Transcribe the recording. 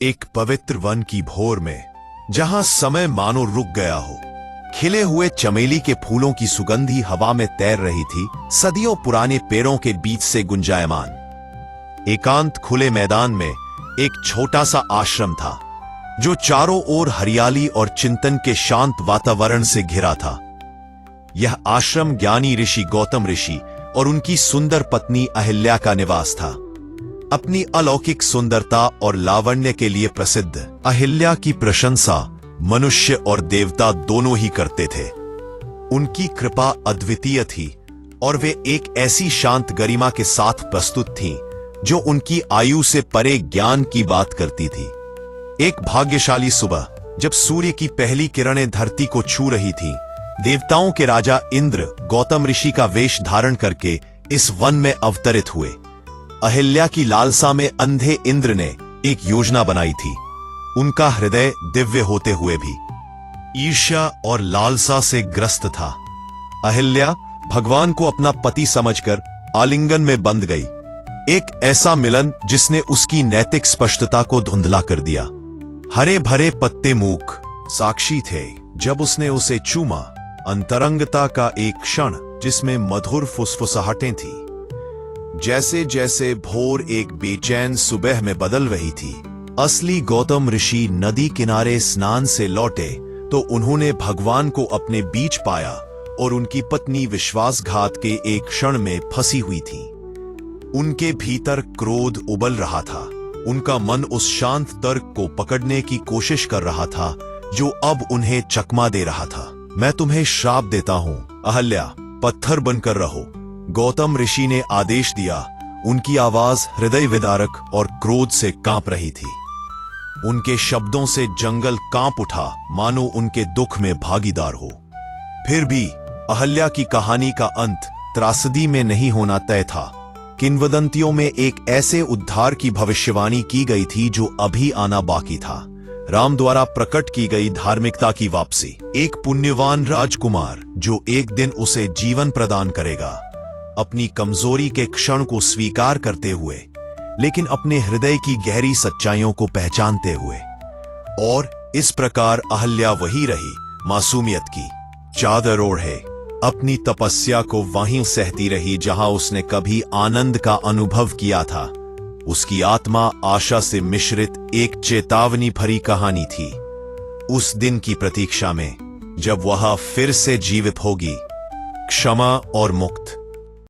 एक पवित्र वन की भोर में, जहां समय मानो रुक गया हो, खिले हुए चमेली के फूलों की सुगंधी हवा में तैर रही थी, सदियों पुराने पेड़ों के बीच से गुंजायमान। एकांत खुले मैदान में एक छोटा सा आश्रम था, जो चारों ओर हरियाली और चिंतन के शांत वातावरण से घिरा था। यह आश्रम ज्ञानी ऋषि गौतम ऋषि और उनकी सुंदर पत्नी अहिल्या का निवास था। अपनी अलौकिक सुंदरता और लावण्य के लिए प्रसिद्ध अहिल्या की प्रशंसा मनुष्य और देवता दोनों ही करते थे। उनकी कृपा अद्वितीय थी और वे एक ऐसी शांत गरिमा के साथ प्रस्तुत थीं, जो उनकी आयु से परे ज्ञान की बात करती थी। एक भाग्यशाली सुबह, जब सूर्य की पहली किरणें धरती को छू रही थीं, देवताओं के राजा इंद्र गौतम ऋषि का वेश धारण करके इस वन में अवतरित हुए। अहिल्या की लालसा में अंधे इंद्र ने एक योजना बनाई थी, उनका हृदय दिव्य होते हुए भी ईर्ष्या और लालसा से ग्रस्त था। अहिल्या भगवान को अपना पति समझकर आलिंगन में बंध गई, एक ऐसा मिलन जिसने उसकी नैतिक स्पष्टता को धुंधला कर दिया। हरे भरे पत्ते मूक साक्षी थे जब उसने उसे चूमा, अंतरंगता का एक क्षण जिसमें मधुर फुसफुसाहटें थी। जैसे जैसे भोर एक बेचैन सुबह में बदल रही थी, असली गौतम ऋषि नदी किनारे स्नान से लौटे तो उन्होंने भगवान को अपने बीच पाया और उनकी पत्नी विश्वासघात के एक क्षण में फंसी हुई थी। उनके भीतर क्रोध उबल रहा था, उनका मन उस शांत तर्क को पकड़ने की कोशिश कर रहा था जो अब उन्हें चकमा दे रहा था। मैं तुम्हें श्राप देता हूं अहिल्या, पत्थर बनकर रहो, गौतम ऋषि ने आदेश दिया। उनकी आवाज हृदय विदारक और क्रोध से कांप रही थी। उनके शब्दों से जंगल कांप उठा, मानो उनके दुख में भागीदार हो। फिर भी अहिल्या की कहानी का अंत त्रासदी में नहीं होना तय था। किंवदंतियों में एक ऐसे उद्धार की भविष्यवाणी की गई थी जो अभी आना बाकी था। राम द्वारा प्रकट की गई धार्मिकता की वापसी, एक पुण्यवान राजकुमार जो एक दिन उसे जीवन प्रदान करेगा, अपनी कमजोरी के क्षण को स्वीकार करते हुए, लेकिन अपने हृदय की गहरी सच्चाइयों को पहचानते हुए। और इस प्रकार अहिल्या वही रही, मासूमियत की चादर ओढ़े, अपनी तपस्या को वहीं सहती रही जहां उसने कभी आनंद का अनुभव किया था। उसकी आत्मा आशा से मिश्रित एक चेतावनी भरी कहानी थी, उस दिन की प्रतीक्षा में जब वह फिर से जीवित होगी, क्षमा और मुक्त।